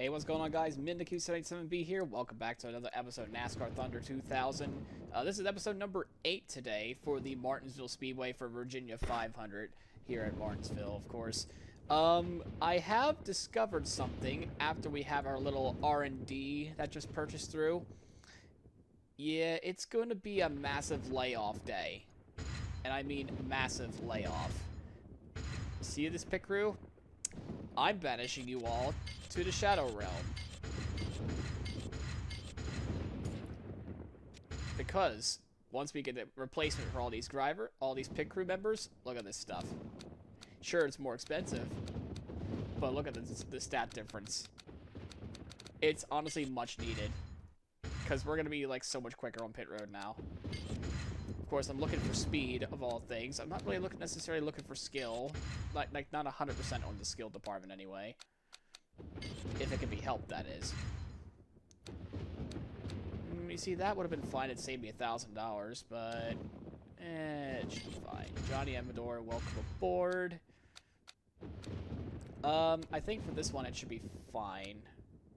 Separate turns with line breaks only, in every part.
Hey, what's going on, guys? MinDQ77B here. Welcome back to another episode of NASCAR Thunder 2000. This is episode number 8 today for the Martinsville Speedway for Virginia 500 here at Martinsville, of course. I have discovered something after we have our little R&D that just purchased through. Yeah, it's going to be a massive layoff day. And I mean massive layoff. See this pit crew? I'm banishing you all to the Shadow Realm. Because once we get the replacement for all these pit crew members, look at this stuff. Sure, it's more expensive, but look at the stat difference. It's honestly much needed. Because we're going to be like so much quicker on pit road now. Of course, I'm looking for speed of all things. I'm not really necessarily looking for skill. Like not 100% on the skill department anyway. If it can be helped, that is. You see, that would have been fine. It saved me $1,000, but it should be fine. Johnny Amador, welcome aboard. I think for this one, it should be fine.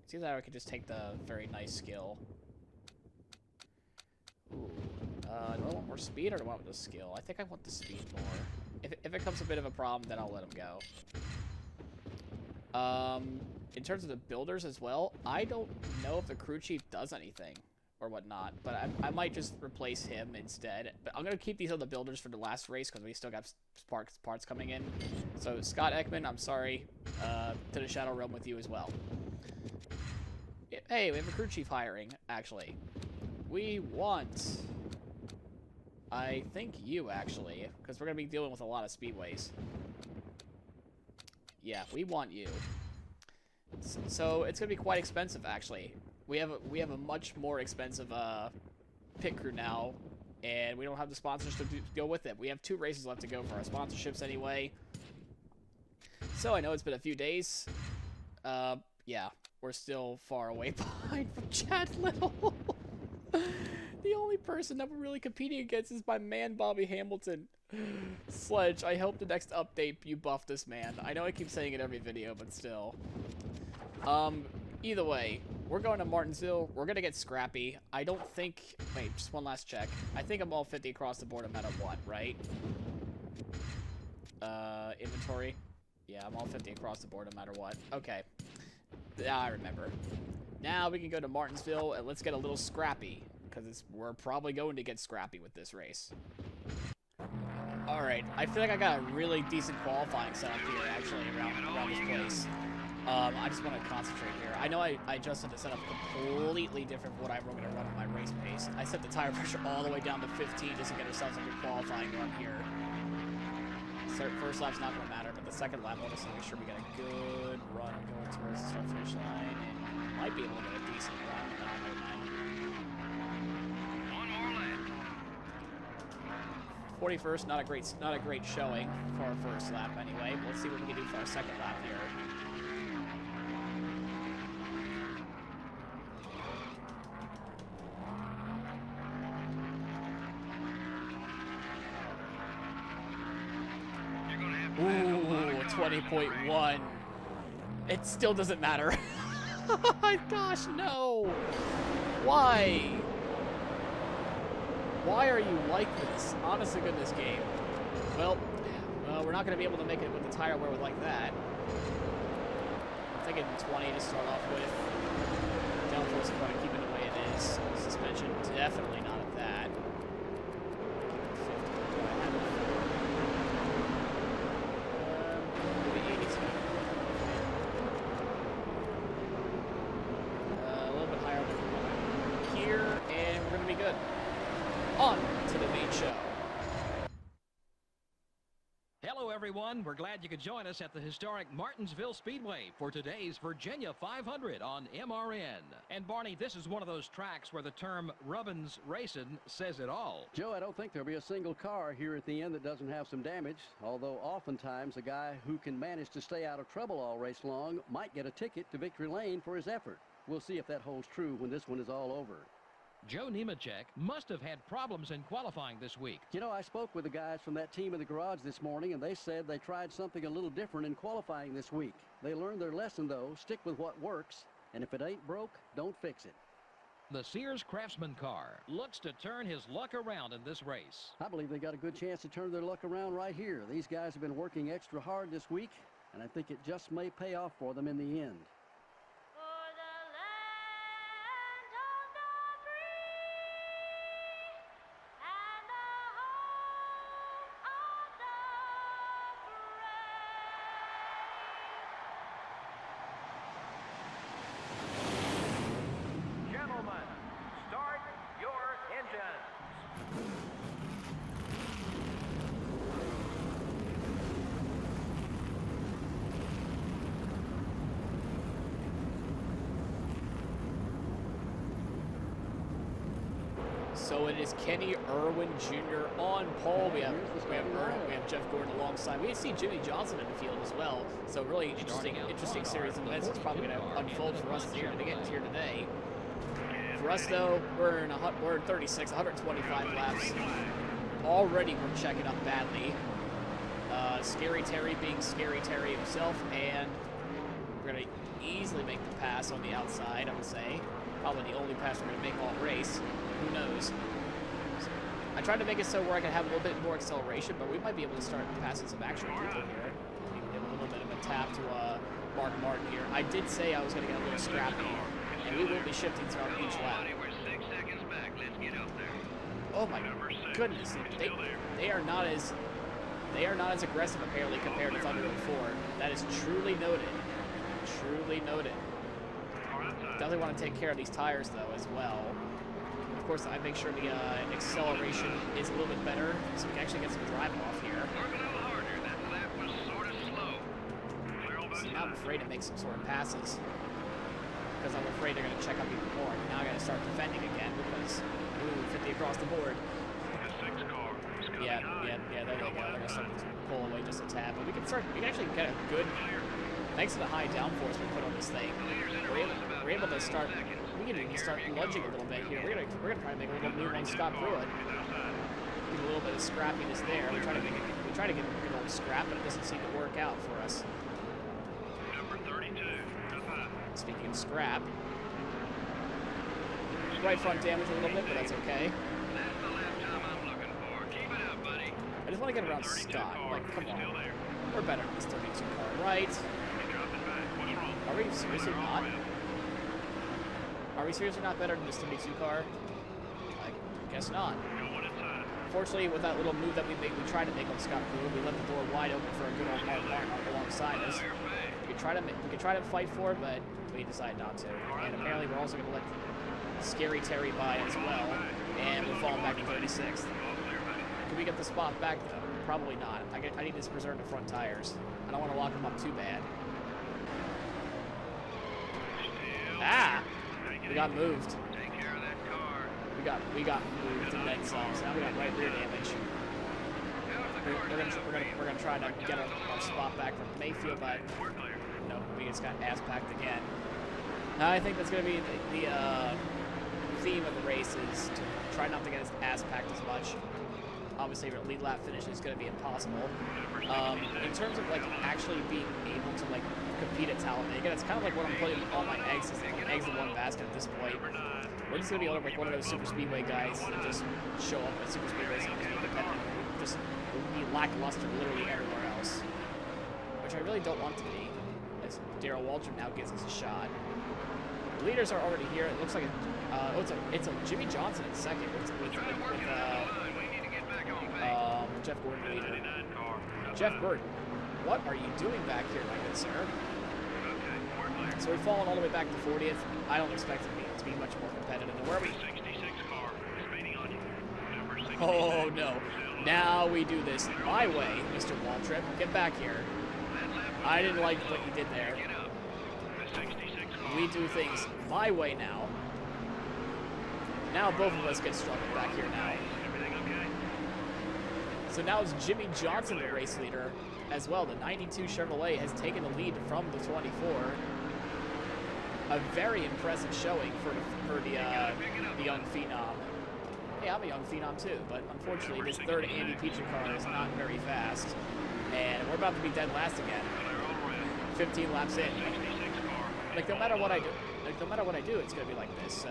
See that I could just take the very nice skill. Ooh. Do I want more speed or do I want the skill? I think I want the speed more. If it becomes a bit of a problem, then I'll let him go. In terms of the builders as well, I don't know if the crew chief does anything or whatnot, but I might just replace him instead. But I'm going to keep these other builders for the last race because we still got parts coming in. So, Scott Ekman, I'm sorry, to the Shadow Realm with you as well. Hey, we have a crew chief hiring, actually. We want... I think you, actually, because we're going to be dealing with a lot of speedways. Yeah, we want you. So it's going to be quite expensive, actually. We have a much more expensive pit crew now, and we don't have the sponsors to go with it. We have 2 races left to go for our sponsorships anyway. So I know it's been a few days. Yeah, we're still far away behind from Chad Little. The only person that we're really competing against is my man, Bobby Hamilton. Sledge, I hope the next update you buff this man. I know I keep saying it every video, but still. Either way, we're going to Martinsville. We're going to get Scrappy. I don't think... Wait, just one last check. I think I'm all 50 across the board no matter what, right? Inventory. Yeah, I'm all 50 across the board no matter what. Okay. Yeah, I remember. Now we can go to Martinsville and let's get a little Scrappy. Because we're probably going to get Scrappy with this race. Alright, I feel like I got a really decent qualifying setup here, actually, around this place. I just want to concentrate here. I know I adjusted the setup completely different from what I'm going to run at my race pace. I set the tire pressure all the way down to 15 just to get ourselves a good qualifying run here. First lap's not going to matter, but the second lap, we'll just make sure we get a good run going towards the start-finish line. And might be able to get a decent run. Never mind. 41st, not a great showing for our first lap anyway. But let's see what we can do for our second lap here. Ooh, 20.1. It still doesn't matter. Gosh, no. Why? Why are you like this? Honest to goodness, game. Well, we're not going to be able to make it with the tire wear with like that. I'm thinking 20 to start off with. Downforce is going to keep it the way it is. Suspension, definitely not at that. Maybe 82. A little bit higher than here, and we're going to be good. On to the main show.
Hello, everyone. We're glad you could join us at the historic Martinsville Speedway for today's Virginia 500 on MRN. And, Barney, this is one of those tracks where the term Rubbins Racing says it all.
Joe, I don't think there'll be a single car here at the end that doesn't have some damage, although oftentimes a guy who can manage to stay out of trouble all race long might get a ticket to victory lane for his effort. We'll see if that holds true when this one is all over.
Joe Nemechek must have had problems in qualifying this week.
You know, I spoke with the guys from that team in the garage this morning, and they said they tried something a little different in qualifying this week. They learned their lesson, though. Stick with what works. And if it ain't broke, don't fix it.
The Sears Craftsman car looks to turn his luck around in this race.
I believe they got a good chance to turn their luck around right here. These guys have been working extra hard this week, and I think it just may pay off for them in the end.
So it is Kenny Irwin Jr. on pole. We have Jeff Gordon alongside. We see Jimmy Johnson in the field as well. So really interesting series of events is probably going to unfold for us here today. For us though, we're in 36, 125 laps. Already we're checking up badly. Scary Terry being Scary Terry himself, and we're going to easily make the pass on the outside, I would say. Probably the only pass we're going to make all race. Who knows? So I tried to make it so where I can have a little bit more acceleration, but we might be able to start passing some actual people here. Give a little bit of a tap to Mark Martin here. I did say I was going to get a little scrappy, and we will be shifting throughout each lap. Oh my goodness! They are not as aggressive apparently compared to Thunder 04. That is truly noted. Truly noted. Definitely want to take care of these tires though as well. Of course, I make sure the acceleration is a little bit better, so we can actually get some drive off here. See, now I'm afraid to make some sort of passes because I'm afraid they're going to check up even more. Now I got to start defending again because, ooh, 50 across the board. Yeah, there they go. They're going to start to pull away just a tad, but we can actually get a good, thanks to the high downforce we put on this thing, we're able to start. We can even start lunging a little bit here. We're gonna try to make a little move on Scott Pruitt. Give a little bit of scrappiness there. We try to get a good old scrap, but it doesn't seem to work out for us.
Number 32.
Speaking of scrap, right front damage a little bit, but that's okay.
That's the lap time I'm looking for. Keep it up, buddy.
I just want to get around Scott. Like, come on, we're better than this 32 car, right? Are we seriously not? Are we seriously not better than this 32 car? I guess not. Fortunately, with that little move that we tried to make on Scott Pruitt, we left the door wide open for a good old Mark Martin alongside us. We could try to fight for it, but we decided not to. And apparently, we're also going to let Scary Terry by as well, and we're falling back to 36th. Can we get the spot back though? Probably not. I need to preserve the front tires. I don't want to lock them up too bad. Ah! We got moved.
Take care of that car.
We got moved and then some. So now we got right rear damage. We're gonna try to get our spot back from Mayfield, but no, we just got ass packed again. I think that's gonna be the theme of the race is to try not to get his ass packed as much. Obviously, your lead lap finish is gonna be impossible. In terms of like actually being able to like compete at Talladega, it's kind of like what I'm putting all my eggs in one basket at this point. We're just gonna be like one of those super speedway guys that just show up at super speedways and be independent. Just be lackluster literally everywhere else, which I really don't want to be. As Darrell Waltrip now gives us a shot. The leaders are already here. It looks like it's a Jimmy Johnson in second with Jeff Gordon leader. Jeff Gordon, what are you doing back here, my good sir? So we've fallen all the way back to 40th. I don't expect it to be much more competitive. And where are we? Oh no! Now we do this my way, Mr. Waltrip. Get back here. I didn't like what you did there. We do things my way now. Now both of us get struggled back here now. So now it's Jimmy Johnson, the race leader, as well. The 92 Chevrolet has taken the lead from the 24. A very impressive showing for the young phenom. Hey, I'm a young phenom too, but unfortunately this third Andy Peachy car is not very fast. And we're about to be dead last again. 15 laps in. like no matter what I do, it's gonna be like this.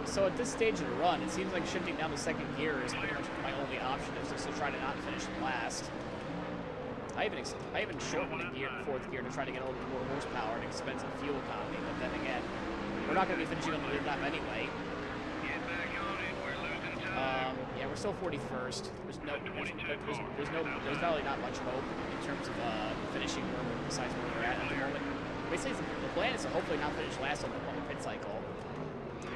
So at this stage of the run, it seems like shifting down to second gear is pretty much my only option, is just to try to not finish last. I even shortened the fourth gear to try to get a little bit more horsepower and expensive fuel economy, but then again, we're not going to be finishing on the lead lap anyway. Yeah, we're still 41st. There's really not much hope in terms of finishing besides where we're at the moment. Basically, the plan is to hopefully not finish last on the pit cycle.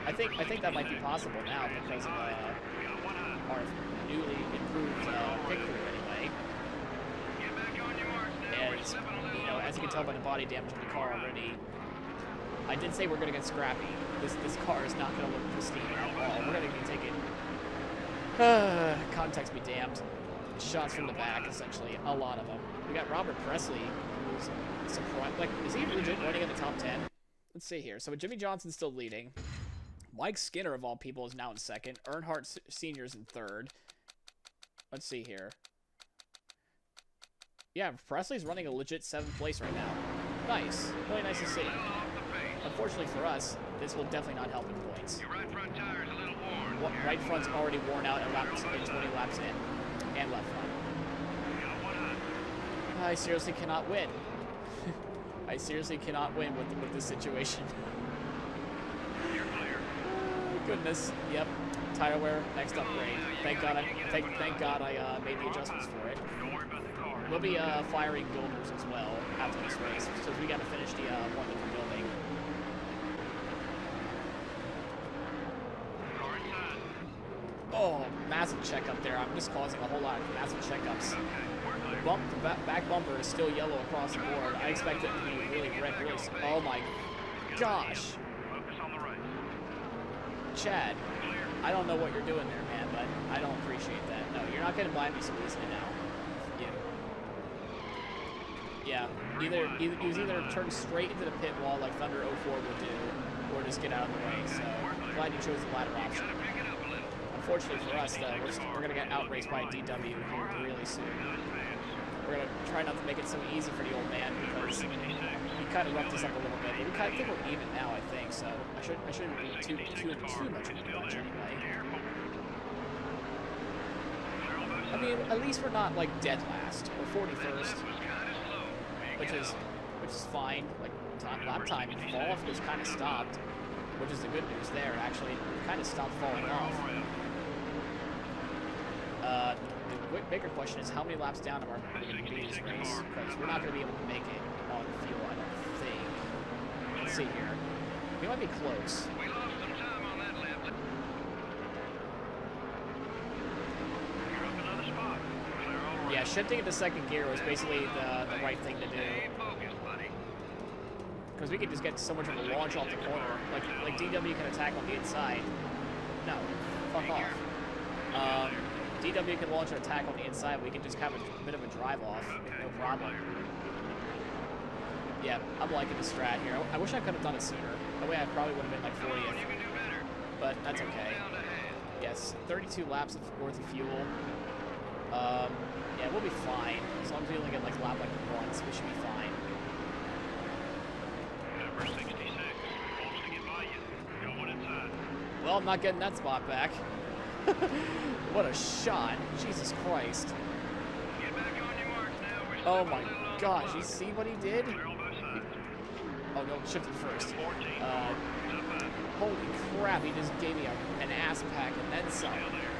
I think that might be possible now because of our newly improved pit crew anyway. And, you know, as you can tell by the body damage of the car already, I did say we're going to get scrappy. This car is not going to look pristine at all. We're going to be taking, context be damned, shots from the back, essentially. A lot of them. We got Robert Presley, who's surprised. Like, is he legit running in the top 10? Let's see here. So Jimmy Johnson's still leading. Mike Skinner, of all people, is now in second. Earnhardt Sr.'s in third. Let's see here. Yeah, Presley's running a legit 7th place right now. Nice. Really nice to see. Unfortunately for us, this will definitely not help in points.
Your right front tire's a little worn.
Right front's already worn out at 20 laps in. And left front. I seriously cannot win. I seriously cannot win with this situation. Goodness. Yep. Tire wear, next upgrade. Thank God I made the adjustments for it. We'll be firing builders as well after this race, so we got to finish the one that we're building. Oh, massive checkup there. I'm just causing a whole lot of massive checkups. The back bumper is still yellow across the board. I expect it to be really red. Oh my gosh. Chad, I don't know what you're doing there, man, but I don't appreciate that. No, you're not going to buy me some easily now. Yeah, he was either turn straight into the pit wall like Thunder 04 would do, or just get out of the way. So glad you chose the latter option. Unfortunately for us, though, we're going to get outraced by a DW here really soon. We're going to try not to make it so easy for the old man because he kind of roughed us up a little bit. But I think we're even now, I think, so I shouldn't be too much of a bunch anyway. I mean, at least we're not like dead last. We're 41st, which is fine. Like lap time fall was kind of stopped, which is the good news there. Actually, it kind of stopped falling off. The bigger question is how many laps down are we going to be this race? Because we're not going to be able to make it on fuel, I don't think. Let's see here. We might be close.
We lost some time on that lap. You're up another spot. Clear all right.
Yeah, shifting into second gear was basically the right thing to do.
Stay focused, buddy.
Because we could just get so much of a launch off the corner. Like DW can attack on the inside. No, fuck off. DW can launch an attack on the inside. We can just have a bit of a drive off. No problem. Yeah, I'm liking the strat here. I wish I could have done it sooner. That way I probably would have been like 40th.
You can do better.
But that's okay. Yes, 32 laps worth of fuel. Yeah, we'll be fine. As long as we only get like lap like once, we should be fine.
Number 66. Almost to get by you. Going inside.
Well, I'm not getting that spot back. What a shot. Jesus Christ.
Get back on your marks now. We're
Oh
slipping
my
a little on the
gosh,
clock.
you see what he did?
Clear on both sides.
Oh no, shifted first.
14. Top 5.
Holy crap, he just gave me an ass pack and then some.
Still there.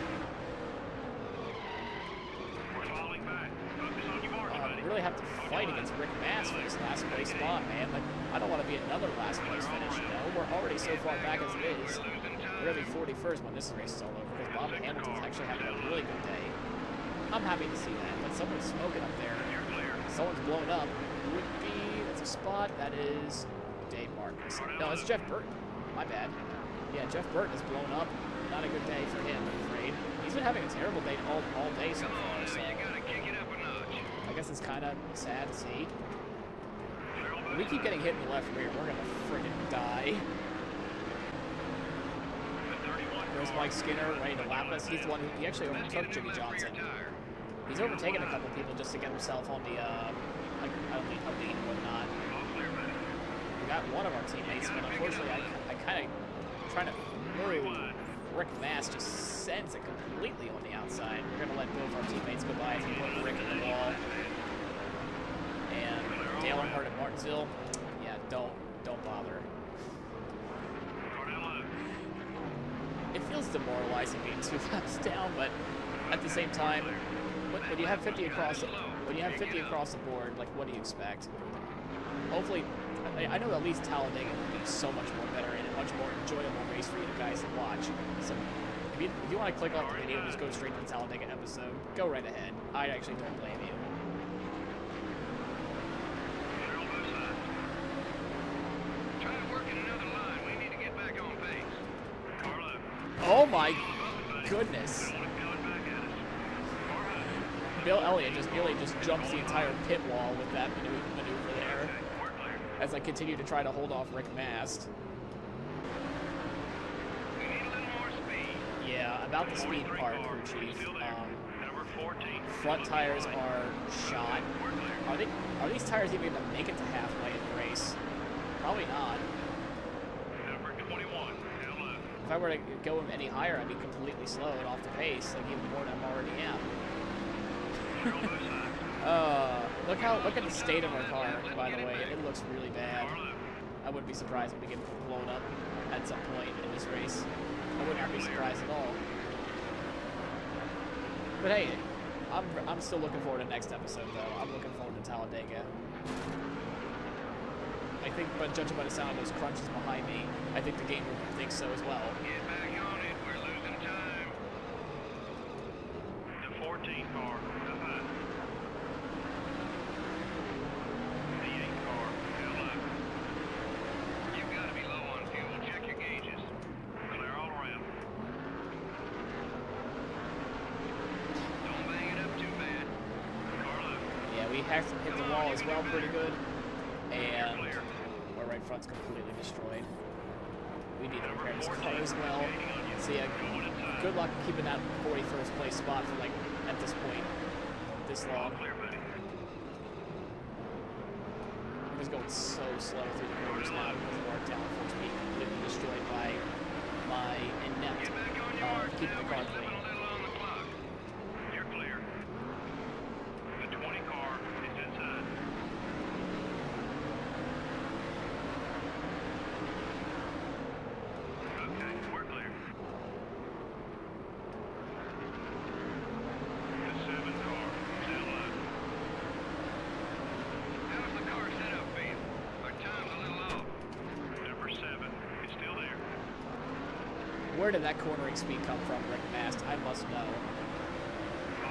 We're falling back. Focus on your marks, buddy.
Really have to fight against Rick Mass for this last place spot, man. Like, I don't want to be another last place finish, you know? We're already so far back as it is. We're going to be 41st when this race is all over, because Bob Hamilton's actually having a really good day. I'm happy to see that, but someone's smoking up there.
You're clear.
Someone's blown up. Would be, that's a spot, that is Dave Marcus. No, it's Jeff Burton. My bad. Yeah, Jeff Burton is blown up. Not a good day for him, I'm afraid. He's been having a terrible day all day so far, so
You gotta kick it up a notch.
I guess it's kind of sad to see. If we keep getting hit in the left rear, we're gonna friggin' die. There's Mike Skinner ready to lap us. He's the one who he actually overtook Jimmy Johnson. He's overtaken a couple people just to get himself on the Aldine and whatnot. We got one of our teammates, but unfortunately, I kind of trying to through. Rick Mass just sends it completely on the outside. We're gonna let both our teammates go by as we put Rick in the wall. And Dale Earnhardt at Martinsville, yeah, don't bother. It feels demoralizing being 2 laps down, but at the same time, when you have 50 across the board, like, what do you expect? Hopefully, I know at least Talladega will be so much more better and a much more enjoyable race for you guys to watch. So if you want to click off the video and just go straight to the Talladega episode, go right ahead. I actually don't blame you. Oh my goodness. Bill Elliott just nearly jumps the entire pit wall with that maneuver there as I continue to try to hold off Rick Mast. Yeah, about the speed part, crew chief. Front tires are shot. Are these tires even going to make it to halfway in the race? Probably not. If I were to go any higher, I'd be completely slow and off the pace, like even more than I already am. Look at the state of our car, by the way. It looks really bad. I wouldn't be surprised if we get blown up at some point in this race. I would not be surprised at all. But hey, I'm still looking forward to next episode, though. I'm looking forward to Talladega. I think, but judging by the sound of those crunches behind me, I think the game thinks so as well.
Get back on it. We're losing time. The 14 car. Up high. The 8 car. Hell up. You've got to be low on fuel. Check your gauges. Clear all around. Don't bang it up too bad. Car left.
Yeah, we have to hit the wall as well pretty good. And our right front's completely destroyed. We need to repair this car as well. So yeah, good luck keeping that 41st place spot for like at this point, this long. I'm just going so slow through the corners now because of our downforce being completely destroyed by my inept keeping the car clean.
You're clear. The 20 car is inside. Okay, we're clear. The 7 car, still up. How's the car set up, Bean? Our time's a little off. Number 7 is still there.
Where did that cornering speed come from, Rick Mast? I must know.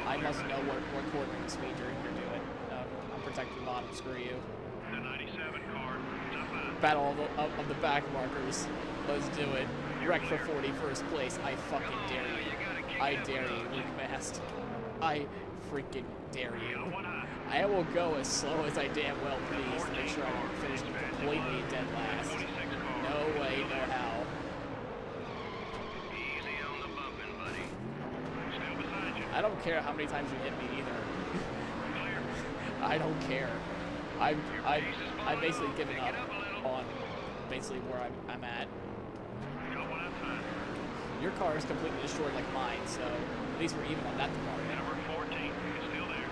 I must know what cornering speed you're doing. I'm protecting the bottom. Screw you.
The 97 car is up high.
Battle of the back markers. Let's do it. Wreck for 41st place. I fucking dare you. I dare you, Rick Mast. I freaking dare you. I will go as slow as I damn well please to make sure I don't finish completely dead last. No way, no how.
Easy on the bumping, buddy. Still beside you.
I don't care how many times you hit me either.
Clear.
I don't care. I'm basically giving up on basically where I'm at.
Got one outside.
Your car is completely destroyed like mine, so at least we're even on that department.
Number 14 is still there.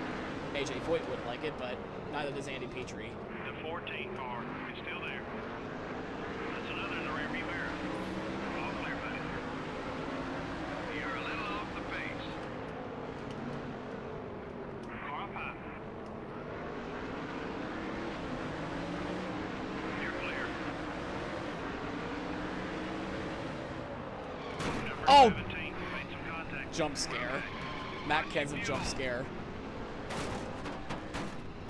AJ Foyt wouldn't like it, but neither does Andy Petrie.
The 14 car is still there. That's another in the rearview mirror. All clear, buddy. You're a little off the pace. Car up high. You're clear. Number
Oh!
17 made some contact.
Jump scare. Matt Ken's a jump scare.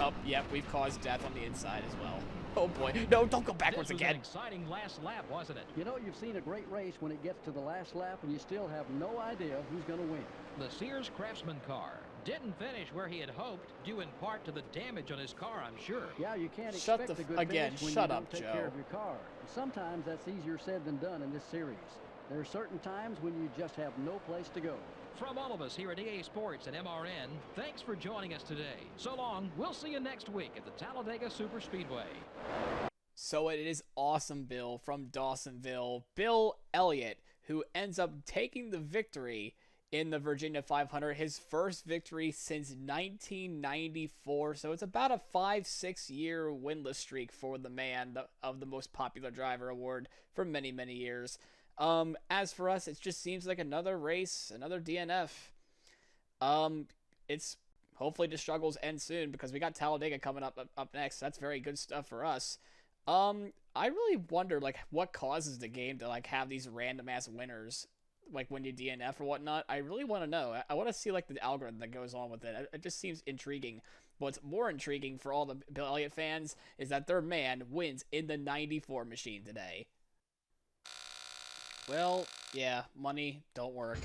Oh, yep, we've caused death on the inside as well. Oh boy. No, don't go backwards
This was
again.
an exciting last lap, wasn't it?
You know, you've seen a great race when it gets to the last lap and you still have no idea who's going to win.
The Sears Craftsman car didn't finish where he had hoped, due in part to the damage on his car, I'm sure.
Yeah, you can't
Shut
expect
the
a good
again,
finish when
shut
you
up,
don't take
Joe.
care of your car. Sometimes that's easier said than done in this series. There are certain times when you just have no place to go.
From all of us here at EA Sports and MRN, thanks for joining us today. So long. We'll see you next week at the Talladega Superspeedway.
So it is Awesome Bill from Dawsonville, Bill Elliott, who ends up taking the victory in the Virginia 500, his first victory since 1994. So it's about a 5-6 year winless streak for the man of the most popular driver award for many, many years. As for us, it just seems like another race, another DNF. It's hopefully the struggles end soon because we got Talladega coming up next. That's very good stuff for us. I really wonder like what causes the game to like have these random ass winners like when you DNF or whatnot. I really want to know. I want to see like the algorithm that goes on with it. It just seems intriguing. What's more intriguing for all the Bill Elliott fans is that their man wins in the 94 machine today. Well, yeah, money don't work.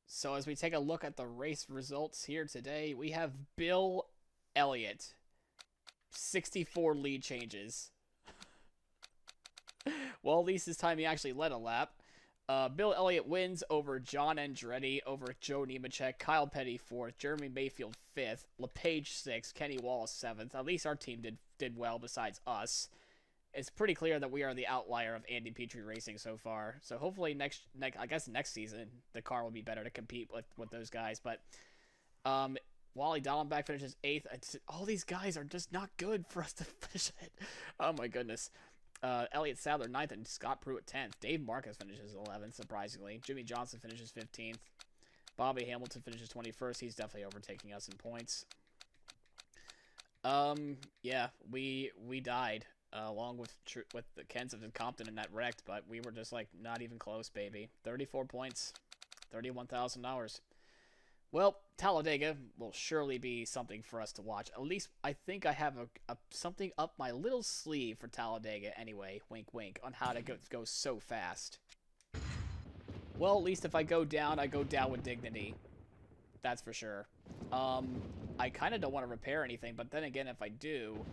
So as we take a look at the race results here today, we have Bill Elliott, 64 lead changes. Well, at least this time he actually led a lap. Bill Elliott wins over John Andretti, over Joe Nemechek, Kyle Petty 4th, Jeremy Mayfield 5th, LePage 6th, Kenny Wallace 7th. At least our team did well besides us. It's pretty clear that we are the outlier of Andy Petrie Racing so far. So hopefully next season the car will be better to compete with those guys. But Wally Dallenbach finishes 8th. All these guys are just not good for us to finish it. Oh my goodness. Elliott Sadler 9th and Scott Pruitt 10th. Dave Marcus finishes 11th, surprisingly. Jimmy Johnson finishes 15th. Bobby Hamilton finishes 21st. He's definitely overtaking us in points. Yeah, we died. Along with the Kens of Compton in that wrecked, but we were just like not even close, baby. 34 points, $31,000. Well, Talladega will surely be something for us to watch. At least I think I have a something up my little sleeve for Talladega anyway. Wink, wink. On how to go so fast. Well, at least if I go down with dignity. That's for sure. I kind of don't want to repair anything, but then again, if I do.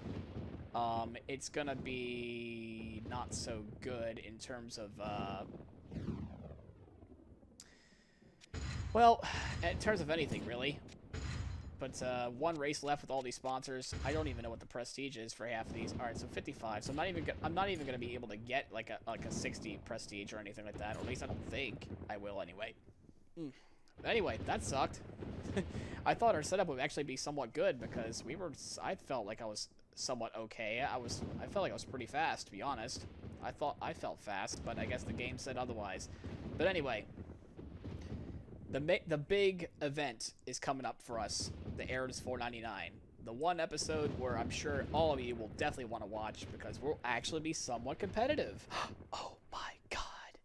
It's gonna be not so good in terms of, well, in terms of anything, really. But, one race left with all these sponsors. I don't even know what the prestige is for half of these. Alright, so 55. So I'm not even gonna be able to get, like a 60 prestige or anything like that. Or at least I don't think I will anyway. Anyway, that sucked. I thought our setup would actually be somewhat good because I felt like I was somewhat okay. I felt like I was pretty fast, to be honest. I thought I felt fast, but I guess the game said otherwise. But anyway, the big event is coming up for us, the Aaron's 499. The one episode where I'm sure all of you will definitely want to watch because we'll actually be somewhat competitive. Oh my god.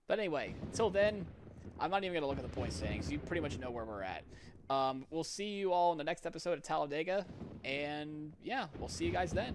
But anyway, until then, I'm not even going to look at the point standings. You pretty much know where we're at. We'll see you all in the next episode of Talladega, and yeah, we'll see you guys then.